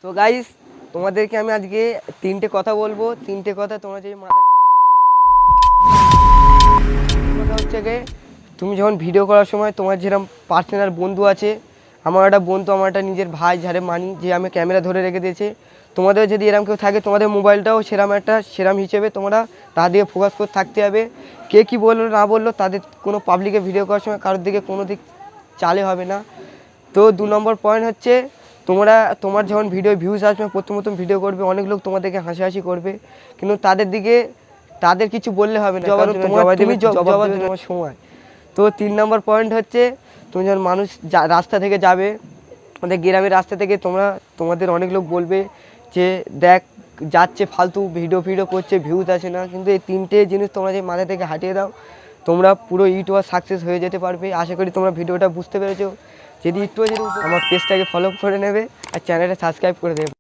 তো গাইস তোমাদেরকে আমি আজকে তিনটে কথা বলবো, তিনটে কথা তোমরা যে মাথায় কথা হচ্ছে গিয়ে তুমি যখন ভিডিও করার সময় তোমার যেরকম পার্সোনাল বন্ধু আছে, আমার একটা বন্ধু, আমার একটা নিজের ভাই যারে মানি, যে আমি ক্যামেরা ধরে রেখে দিয়েছে, তোমাদের যদি এরকম কেউ থাকে তোমাদের মোবাইলটাও সেরম হিসেবে তোমরা তার দিকে ফোকাস করে থাকতে হবে। কে কী বললো না বললো তাদের কোনো পাবলিকে ভিডিও করার সময় কারোর দিকে কোনো দিক চালে হবে না। তো 2 নম্বর পয়েন্ট হচ্ছে তোমার যখন ভিডিও ভিউজ আসবে, প্রথম ভিডিও করবে, অনেক লোক তোমাদেরকে হাসাহাসি করবে, কিন্তু তাদের কিছু বললে হবে না, কারণ তুমি জবাব দেবে তোমার সময়। তো 3 নম্বর পয়েন্ট হচ্ছে তুমি যখন মানুষ রাস্তা থেকে যাবে, আমাদের গ্রামের রাস্তা থেকে তোমাদের অনেক লোক বলবে যে দেখ যাচ্ছে ফালতু ভিডিও করছে, ভিউজ আসে না, কিন্তু এই তিনটে জিনিস তোমরা যে মাথা থেকে হাটিয়ে দাও, তোমরা পুরো ইউটিউবার সাকসেস হয়ে যেতে পারবে। আশা করি তোমরা ভিডিওটা বুঝতে পেরেছো। যদি আমার পেজটাকে ফলো করে নেবে আর চ্যানেলটা সাবস্ক্রাইব করে দেবে।